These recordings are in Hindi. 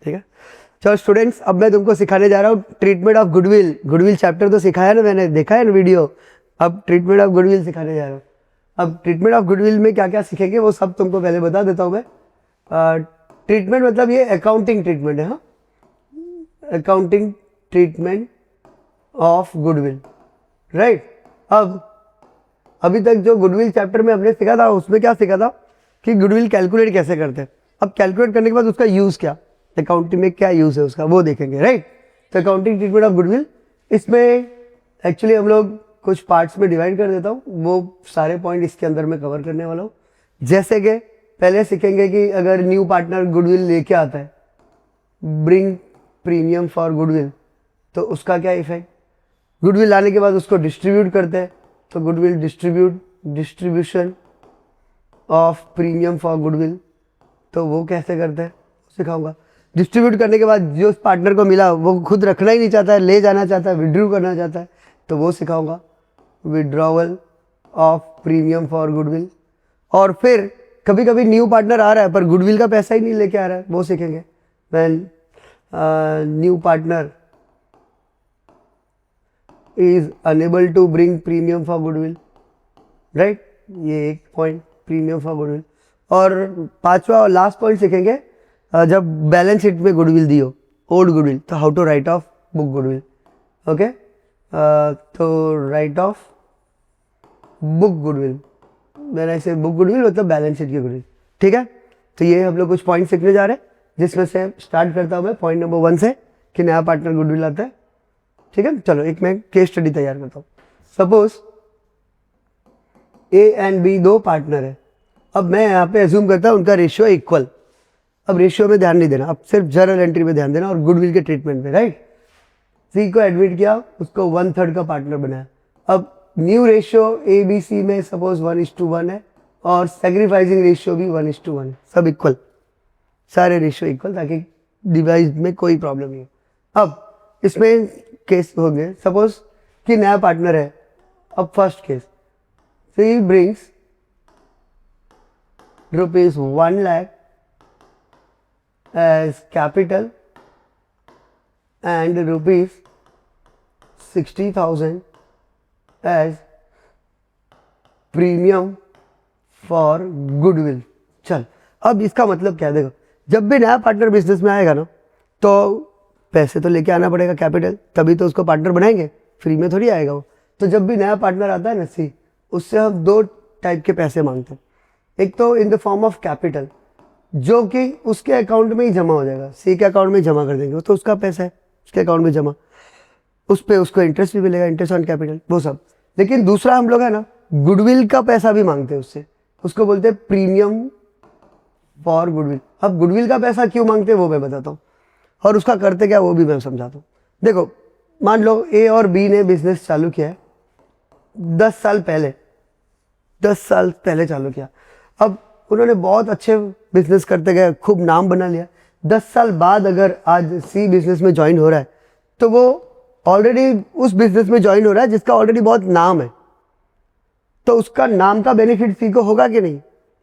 ठीक है। चलो स्टूडेंट्स, अब मैं तुमको सिखाने जा रहा हूँ treatment of goodwill. Goodwill chapter तो सिखाया ना मैंने, देखा है ना वीडियो। अब ट्रीटमेंट ऑफ गुडविल सिखाने जा रहा हूँ। अब ट्रीटमेंट ऑफ गुडविल में क्या क्या सीखेंगे वो सब तुमको पहले बता देता हूँ मैं। ट्रीटमेंट मतलब ये अकाउंटिंग ट्रीटमेंट है। हाँ, accounting treatment of goodwill, right. अब अभी तक जो गुडविल चैप्टर में हमने सीखा था उसमें क्या सीखा था कि गुडविल कैलकुलेट कैसे करते हैं। अब कैलकुलेट करने के बाद उसका यूज़ क्या, अकाउंटिंग में क्या यूज़ है उसका, वो देखेंगे, राइट। तो अकाउंटिंग ट्रीटमेंट ऑफ गुडविल, इसमें एक्चुअली हम लोग कुछ पार्ट्स में डिवाइड कर देता हूँ, वो सारे पॉइंट इसके अंदर मैं कवर करने वाला हूँ। जैसे कि पहले सीखेंगे कि अगर न्यू पार्टनर गुडविल लेके आता है, ब्रिंग प्रीमियम फॉर गुडविल, तो उसका क्या इफेक्ट। गुडविल लाने के बाद उसको डिस्ट्रीब्यूट करते हैं, तो goodwill distribution of premium for goodwill, तो वो कैसे करते हैं सिखाऊंगा। डिस्ट्रीब्यूट करने के बाद जो उस पार्टनर को मिला वो खुद रखना ही नहीं चाहता है, ले जाना चाहता है, विड्रू करना चाहता है, तो वो सिखाऊंगा, withdrawal of premium for goodwill. और फिर कभी कभी न्यू पार्टनर आ रहा है पर गुडविल का पैसा ही नहीं लेके आ रहा है, वो सीखेंगे। When new partner is unable to bring premium for goodwill, right. ये एक पॉइंट, प्रीमियम फॉर गुडविल। और पांचवा और लास्ट पॉइंट सीखेंगे, जब बैलेंस शीट में गुडविल दी हो, ओल्ड गुडविल, तो how to write off book goodwill. Okay, तो राइट ऑफ बुक गुडविल, मैंने ऐसे बुक गुडविल मतलब बैलेंस शीट की गुडविल, ठीक है। तो ये हम लोग कुछ पॉइंट सीखने जा रहे हैं, जिसमें से स्टार्ट करता हूँ मैं पॉइंट नंबर 1 से कि नया पार्टनर गुडविल आता है, ठीक है। चलो एक मैं केस स्टडी तैयार करता हूँ। सपोज ए एंड बी दो पार्टनर है। अब मैं यहाँ पे एज्यूम करता हूँ उनका रेशियो इक्वल। अब रेशियो में ध्यान नहीं देना, अब सिर्फ जर्नल एंट्री में ध्यान देना और गुडविल के ट्रीटमेंट में, राइट। सी को एडमिट किया, उसको 1/3 का पार्टनर बनाया। अब new ratio A B C में सपोज 1:1 है और सेक्रीफाइसिंग रेशियो भी 1:1 है, सब इक्वल, सारे रेशियो इक्वल, ताकि डिवाइस में कोई प्रॉब्लम नहीं हो। अब इसमें केस हो गए, सपोज कि नया पार्टनर है। अब first case, C brings ₹1 lakh as capital and ₹60,000 as premium for goodwill. चल, अब इसका मतलब क्या है, देखो, जब भी नया पार्टनर बिजनेस में आएगा ना, तो पैसे तो लेके आना पड़ेगा, कैपिटल, तभी तो उसको पार्टनर बनाएंगे, फ्री में थोड़ी आएगा वो। तो जब भी नया पार्टनर आता है ना सी, उससे हम दो टाइप के पैसे मांगते हैं। एक तो in the form of capital, जो कि उसके अकाउंट में ही जमा हो जाएगा, सी के अकाउंट में जमा कर देंगे, वो तो उसका पैसा है, उसके अकाउंट में जमा, उस पर उसको इंटरेस्ट भी मिलेगा, इंटरेस्ट ऑन कैपिटल, वो सब। लेकिन दूसरा हम लोग है ना, गुडविल का पैसा भी मांगते हैं उससे, उसको बोलते हैं प्रीमियम फॉर गुडविल। अब गुडविल का पैसा क्यों मांगते हैं वो मैं बताता हूँ, और उसका करते क्या वो भी मैं समझाता हूँ। देखो, मान लो ए और बी ने बिजनेस चालू किया है 10 साल पहले, 10 साल पहले चालू किया। अब उन्होंने बहुत अच्छे बिजनेस करते गए, खूब नाम बना लिया। 10 साल बाद अगर आज सी बिजनेस में ज्वाइन हो रहा है, तो वो ऑलरेडी उस बिजनेस में ज्वाइन हो रहा है जिसका ऑलरेडी बहुत नाम है, तो उसका नाम का बेनिफिट सी को होगा कि नहीं,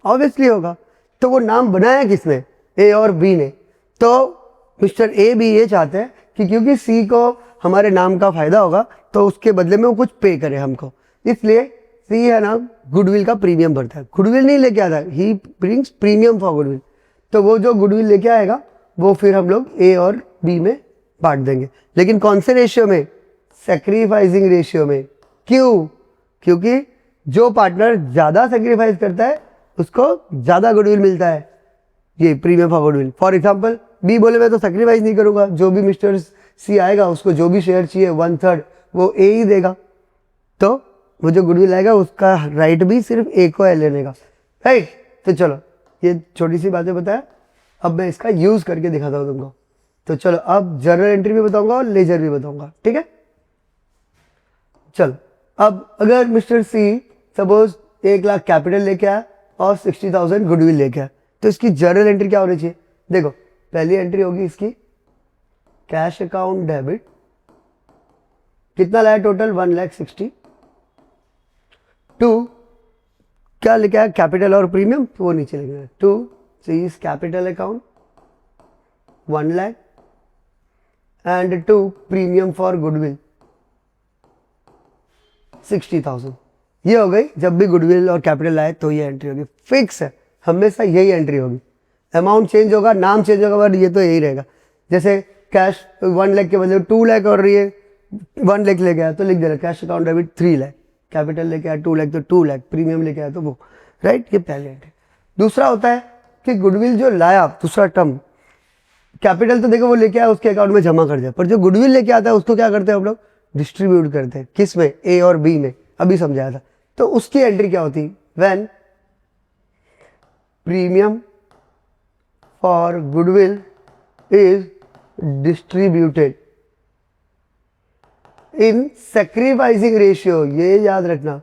ऑब्वियसली होगा। तो वो नाम बनाया किसने, ए और बी ने। तो मिस्टर ए भी ये चाहते हैं कि क्योंकि सी को हमारे नाम का फायदा होगा, तो उसके बदले में वो कुछ पे करे हमको, इसलिए सी है ना गुडविल का प्रीमियम भरता है। गुडविल नहीं लेके आता है, he brings premium for goodwill. तो वो जो गुडविल लेके आएगा वो फिर हम लोग ए और बी में बांट देंगे, लेकिन कौन से रेशियो में, सेक्रीफाइसिंग रेशियो में। क्यों, क्योंकि जो पार्टनर ज्यादा सेक्रीफाइस करता है उसको ज्यादा गुडविल मिलता है, ये premium for goodwill. For example, B बोले मैं तो सेक्रीफाइस नहीं करूंगा, जो भी मिस्टर सी आएगा उसको जो भी शेयर चाहिए 1/3 वो ए ही देगा, तो वो जो गुडविल आएगा उसका राइट भी सिर्फ ए को है लेने का, राइट। तो चलो, ये छोटी सी बातें बताया, अब मैं इसका यूज करके दिखाता हूँ तुमको। तो चलो, अब जर्नल एंट्री भी बताऊंगा और लेजर भी बताऊंगा, ठीक है। चलो, अब अगर मिस्टर सी सपोज 1 लाख कैपिटल लेके आया और 60,000 गुडविल लेके आया, तो इसकी जर्नल एंट्री क्या होनी चाहिए। देखो, पहली एंट्री होगी इसकी कैश अकाउंट डेबिट, कितना लाया टोटल 1,60,000। 2 क्या लिखा है, कैपिटल और प्रीमियम, वो नीचे लिखना है। 2 C is capital account 1 lakh and 2 premium for goodwill 60,000। ये हो गई, जब भी गुडविल और कैपिटल आए तो ये एंट्री होगी, फिक्स है, हमेशा यही एंट्री होगी। अमाउंट चेंज होगा, नाम चेंज होगा, बट ये तो यही रहेगा। जैसे कैश 1 लाख के बदले 2 लाख और ये 1 लाख लेके आया तो लिख देना cash account debit 3 lakh, capital लेके आया 2 लाख तो 2 लाख, प्रीमियम लेके आया तो वो, राइट। ये पहले एंट्री। दूसरा होता है कि गुडविल जो लाया, दूसरा टर्म, कैपिटल तो देखो वो लेके आया उसके अकाउंट में जमा कर दिया, पर जो गुडविल लेके आता है उसको क्या करते हैं हम लोग, डिस्ट्रीब्यूट करते हैं। किस में, ए और बी में, अभी समझाया था। तो उसकी एंट्री क्या होती, when premium for goodwill is distributed in sacrificing ratio, ये याद रखना,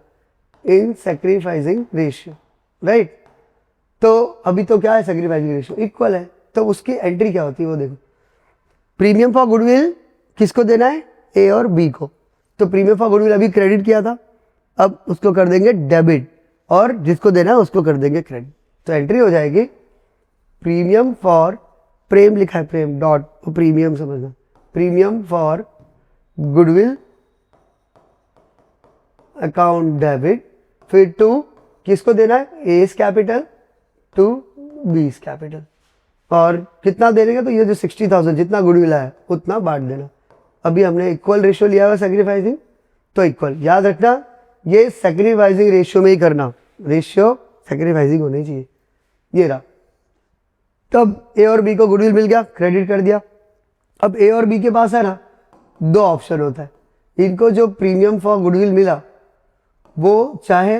इन सैक्रिफाइसिंग रेशियो, राइट। तो अभी तो क्या है, सैक्रिफाइसिंग रेशियो इक्वल है, तो उसकी एंट्री क्या होती है वो देखो। प्रीमियम फॉर गुडविल किसको देना है, ए और बी को। तो प्रीमियम फॉर गुडविल अभी क्रेडिट किया था, अब उसको कर देंगे डेबिट, और जिसको देना है उसको कर देंगे क्रेडिट। तो एंट्री हो जाएगी प्रीमियम फॉर, प्रेम लिखा है, प्रेम डॉट, प्रीमियम समझना, premium for goodwill account debit, फिर टू किसको देना है, A's capital to B's capital, और कितना देंगे, तो ये जो 60,000 जितना गुडविल है उतना बांट देना। अभी हमने इक्वल रेशियो लिया हुआ सैक्रिफाइसिंग, तो इक्वल याद रखना, ये सैक्रिफाइसिंग रेशियो में ही करना, रेशियो सैक्रिफाइसिंग होनी चाहिए। ये रहा, तब ए और बी को गुडविल मिल गया, क्रेडिट कर दिया। अब ए और बी के पास है ना दो ऑप्शन होता है, इनको जो प्रीमियम फॉर गुडविल मिला वो चाहे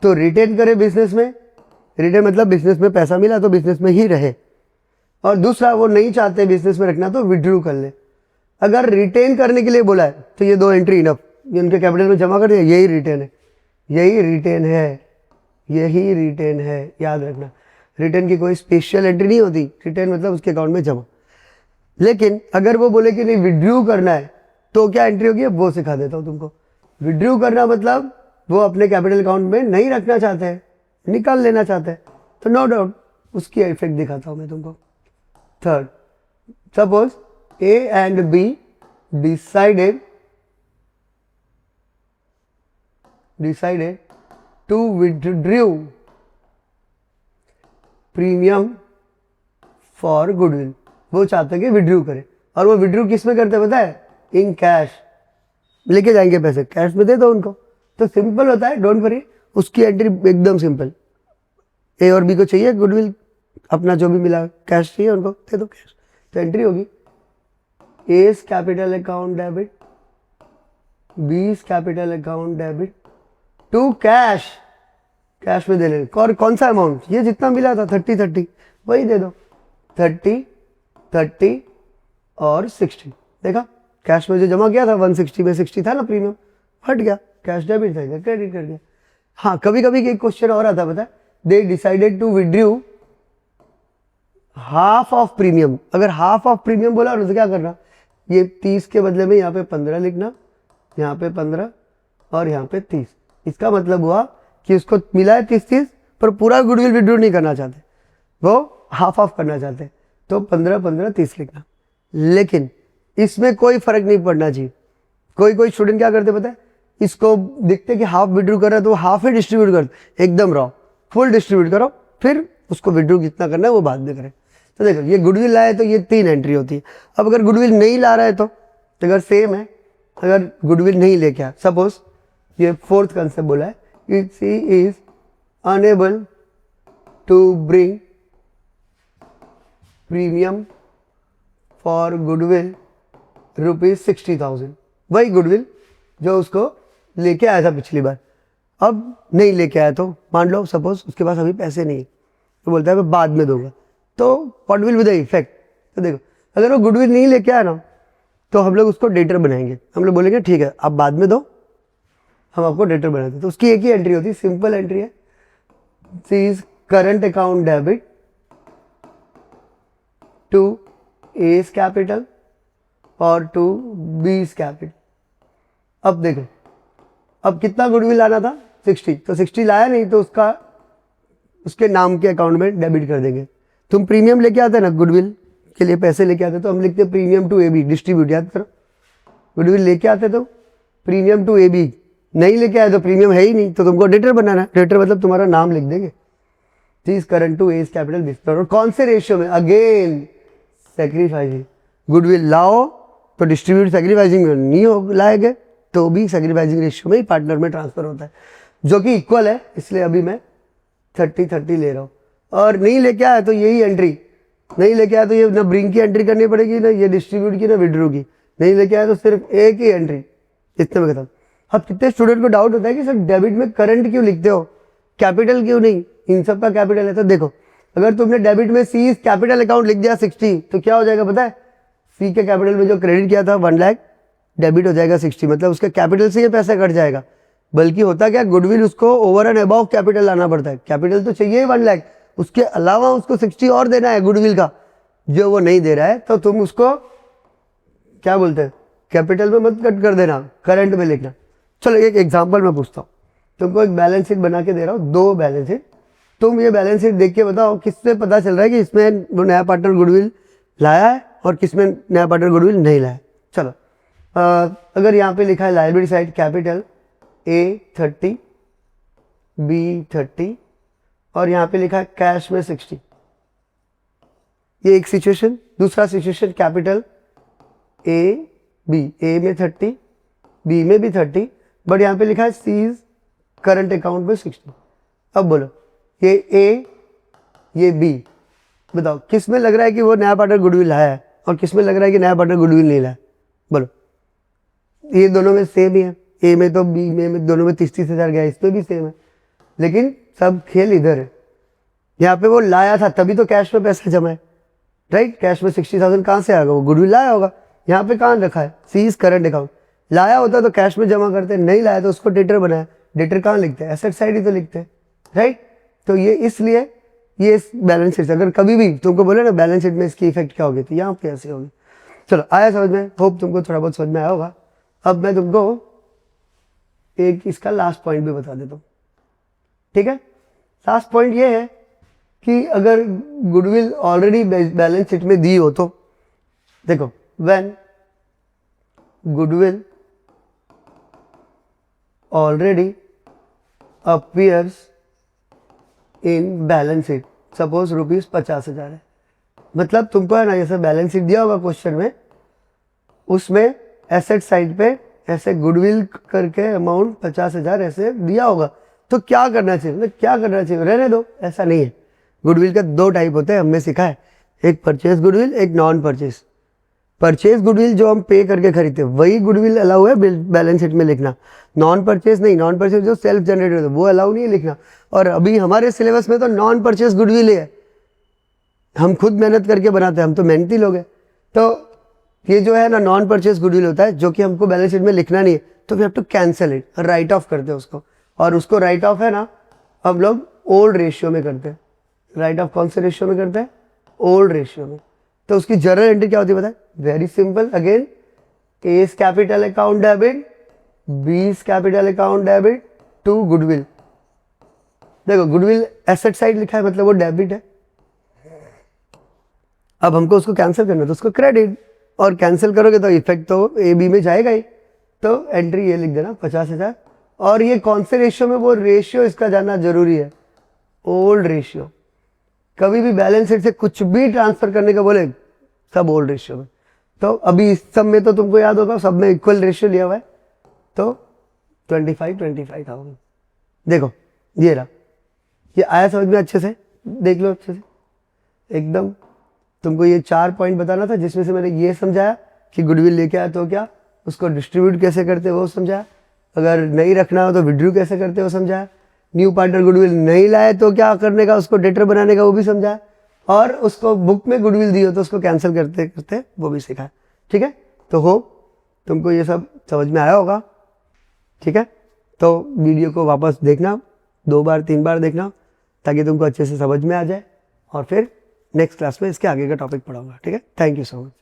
तो रिटेन करे बिजनेस में, रिटेन मतलब बिजनेस में पैसा मिला तो बिजनेस में ही रहे, और दूसरा वो नहीं चाहते बिजनेस में रखना तो विड्रू कर ले। अगर रिटेन करने के लिए बोला है तो ये दो एंट्री इनफ, ये उनके कैपिटल में जमा कर दिया, यही रिटेन है, यही रिटेन है, यही रिटेन है, याद रखना। रिटेन की कोई स्पेशल एंट्री नहीं होती, रिटेन मतलब उसके अकाउंट में जमा। लेकिन अगर वो बोले कि नहीं विड्रू करना है तो क्या एंट्री होगी, वो सिखा देता हूँ तुमको। विड्रू करना मतलब वो अपने कैपिटल अकाउंट में नहीं रखना चाहते हैं, निकाल लेना चाहते हैं, तो नो डाउट उसकी इफेक्ट दिखाता हूँ मैं तुमको। Third, suppose A and B decided to withdraw premium for goodwill, वो चाहते हैं कि विड्रू करे, और वो विड्रू किस में करते हैं पता है, इन कैश, लेके जाएंगे पैसे, कैश में दे दो उनको। तो सिंपल होता है, डोंट वरी, उसकी एंट्री एकदम सिंपल। ए और बी को चाहिए गुडविल, अपना जो भी मिला कैश चाहिए उनको, दे दो कैश, तो एंट्री होगी A's capital account debit, B's capital account debit to cash, cash में दे ले, और कौन सा अमाउंट, ये जितना मिला था 30 वही दे दो, 30 और 60। देखा कैश में जो जमा किया था 160 में 60 था ना प्रीमियम, हट गया, कैश डेबिट था, क्रेडिट कर दिया। हाँ, कभी कभी एक क्वेश्चन और आता है, पता है, they decided to withdraw half of premium. अगर हाफ ऑफ प्रीमियम बोला तो क्या करना, ये 30 के बदले में यहाँ पे 15 लिखना, यहाँ पे 15 और यहाँ पे 30। इसका मतलब हुआ कि उसको मिला है 30 पर पूरा गुडविल विड्रू नहीं करना चाहते, वो हाफ ऑफ करना चाहते, तो 15 30 लिखना। लेकिन इसमें कोई फर्क नहीं पड़ना चाहिए। कोई स्टूडेंट क्या करते पता है, इसको दिखते कि हाफ विड्रू कर रहा है तो हाफ ही डिस्ट्रीब्यूट कर, एकदम रॉ, फुल डिस्ट्रीब्यूट करो, फिर उसको विड्रू कितना करना है वो बाद में करें। तो देखो ये गुडविल लाए तो ये 3 एंट्री होती है। अब अगर गुडविल नहीं ला रहा है तो अगर सेम है, अगर गुडविल नहीं लेके आया, सपोज ये फोर्थ कंसेप्ट बोला है, it C is unable to bring premium for goodwill ₹60,000, वही गुडविल जो उसको लेके आया था पिछली बार, अब नहीं लेके आया, तो मान लो सपोज उसके पास अभी पैसे नहीं है, तो बोलता है मैं बाद में दूंगा, तो what will be the effect. तो देखो अगर वो गुडविल नहीं लेके आया ना तो हम लोग उसको डेटर बनाएंगे, हम लोग बोलेंगे ठीक है आप बाद में दो, हम आपको डेटर बना दें। तो उसकी एक ही एंट्री होती है, सिंपल एंट्री है, C's current account debit to A's capital और टू बीस कैपिटल। अब देखो अब कितना गुडविल लाना था 60, तो 60 लाया नहीं तो उसके नाम के अकाउंट में डेबिट कर देंगे। तुम प्रीमियम लेके आते ना गुडविल इसके लिए पैसे लेके आते तो हम लिखते प्रीमियम टू AB, डिस्ट्रीब्यूट, याद करो। गुडविल लेके आते तो प्रीमियम टू AB, नहीं लेके आए तो प्रीमियम है ही नहीं, तो तुमको डेटर बनाना है। डेटर मतलब तुम्हारा नाम लिख देंगे, this current to A's capital this. और कौन से रेशियो में? Again sacrificing. गुडविल लाओ तो डिस्ट्रीब्यूट सेक्रीफाइसिंग में नहीं हो लाएंगे तो भी सेक्रीफाइसिंग रेशियो में ही पार्टनर में ट्रांसफर होता है, जो कि इक्वल है, इसलिए अभी मैं 30-30 ले रहा हूँ। और नहीं लेके आया तो यही एंट्री, नहीं लेके आया तो ये ना ब्रिंग की एंट्री करनी पड़ेगी, ना ये डिस्ट्रीब्यूट की, ना विड्रू की। नहीं लेके आया तो सिर्फ एक ही एंट्री, इतने में खत्म। अब कितने स्टूडेंट को डाउट होता है कि सर डेबिट में करंट क्यों लिखते हो, कैपिटल क्यों नहीं? इन सब का कैपिटल है। तो देखो, अगर तुमने डेबिट में सी कैपिटल अकाउंट लिख दिया 60 तो क्या हो जाएगा पता है? सी के कैपिटल में जो क्रेडिट किया था 1 लाख, डेबिट हो जाएगा 60, मतलब उसके कैपिटल से ये पैसा कट जाएगा। बल्कि होता क्या, गुडविल उसको ओवर एंड अबाउ कैपिटल लाना पड़ता है। कैपिटल तो चाहिए 1 लाख, उसके अलावा उसको 60 और देना है गुडविल का, जो वो नहीं दे रहा है तो तुम उसको क्या बोलते हैं, कैपिटल में मत कट कर देना, करंट में लिखना। चलो एक एग्जांपल मैं पूछता हूँ, तुमको एक बैलेंस शीट बना के दे रहा हूँ, 2 बैलेंस शीट। तुम ये बैलेंस शीट देख के बताओ किससे पता चल रहा है कि इसमें वो नया पार्टनर गुडविल लाया है और किसमें नया पार्टनर गुडविल नहीं लाया। चलो अगर यहाँ पे लिखा है liability side capital A30 B30 और यहाँ पे लिखा है कैश में 60, ये एक सिचुएशन। दूसरा सिचुएशन कैपिटल A में 30 B में भी 30, बट यहाँ पे लिखा है सीज करंट अकाउंट में 60। अब बोलो ये A ये B, बताओ किस में लग रहा है कि वो नया पार्टनर गुडविल लाया है और किस में लग रहा है कि नया पार्टनर गुडविल नहीं लाया? बोलो। ये दोनों में सेम ही है, ए में तो बी में दोनों में 30-30 हज़ार गया, इसमें भी सेम है, लेकिन सब खेल इधर है। यहाँ पे वो लाया था तभी तो कैश में पैसा जमा है, राइट? कैश में 60,000 कहाँ से आएगा? वो गुडविल लाया होगा। यहाँ पे कहाँ रखा है? C's current account. लाया होता तो कैश में जमा करते, नहीं लाया तो उसको डेटर बनाया। डेटर कहाँ लिखते हैं? एसेट साइड ही तो लिखते हैं, राइट? तो ये इसलिए ये बैलेंस शीट, अगर कभी भी तुमको बोले ना बैलेंस शीट में इसकी इफेक्ट क्या होगी, तो यहाँ पे ऐसे होगी। चलो आया समझ में? होप तुमको थोड़ा बहुत समझ में आया होगा। अब मैं तुमको एक इसका लास्ट पॉइंट भी बता देता हूँ, ठीक है? लास्ट पॉइंट ये है कि अगर गुडविल ऑलरेडी बैलेंस शीट में दी हो तो देखो, when goodwill already appears in balance sheet, suppose ₹50,000 है, मतलब तुमको है ना जैसे बैलेंस शीट दिया होगा क्वेश्चन में, उसमें एसेट साइड पे ऐसे गुडविल करके अमाउंट 50,000 ऐसे दिया होगा, तो क्या करना चाहिए? मतलब क्या करना चाहिए? रहने दो, ऐसा नहीं है। गुडविल का 2 टाइप होते हैं, हमने सीखा है, एक परचेज गुडविल, एक नॉन परचेज। परचेज गुडविल जो हम पे करके खरीदते हैं वही गुडविल अलाउ है बैलेंस शीट में लिखना, नॉन परचेज नहीं। नॉन परचेज जो सेल्फ जनरेटेड है वो अलाउ नहीं है लिखना। और अभी हमारे सिलेबस में तो नॉन परचेज गुडविल है, हम खुद मेहनत करके बनाते हैं, हम तो मेहनती लोग हैं। तो ये जो है ना नॉन परचेज गुडविल होता है, जो कि हमको बैलेंस शीट में लिखना नहीं है, तो we have to cancel it, right off करते हैं उसको। और उसको राइट ऑफ है ना हम लोग ओल्ड रेशियो में करते हैं। राइट ऑफ कौन से रेशियो में करते हैं? ओल्ड रेशियो में। तो उसकी जर्नल एंट्री क्या होती है बताए? Very simple, again A's capital account debit, B's capital account debit to goodwill. देखो गुडविल एसेट साइड लिखा है, मतलब वो डेबिट है। अब हमको उसको कैंसिल करना है तो उसको क्रेडिट, और कैंसिल करोगे तो इफेक्ट तो ए बी में जाएगा ही। तो एंट्री ये लिख देना 50,000। और ये कौन से रेशियो में? वो रेशियो इसका जानना जरूरी है, ओल्ड रेशियो। कभी भी बैलेंस शीट से कुछ भी ट्रांसफर करने का बोले, सब ओल्ड रेशियो में। तो अभी इस सब में तो तुमको याद होगा, सब में इक्वल रेशियो लिया हुआ है, तो 25 था। देखो ये रहा, ये आया समझ में? अच्छे से देख लो, अच्छे से एकदम। तुमको ये 4 पॉइंट बताना था, जिसमें से मैंने ये समझाया कि गुडविल लेके आया तो क्या, उसको डिस्ट्रीब्यूट कैसे करते वो समझाया, अगर नहीं रखना हो तो विड्रू कैसे करते वो समझाया, न्यू पार्टनर गुडविल नहीं लाए तो क्या करने का, उसको डेटर बनाने का वो भी समझाया, और उसको बुक में गुडविल दी हो तो उसको कैंसिल करते करते वो भी सिखाया, ठीक है? तो हो तुमको ये सब समझ में आया होगा, ठीक है? तो वीडियो को वापस देखना, 2 बार 3 बार देखना, ताकि तुमको अच्छे से समझ में आ जाए, और फिर नेक्स्ट क्लास में इसके आगे का टॉपिक पढ़ाऊंगा, ठीक है? Thank you so much.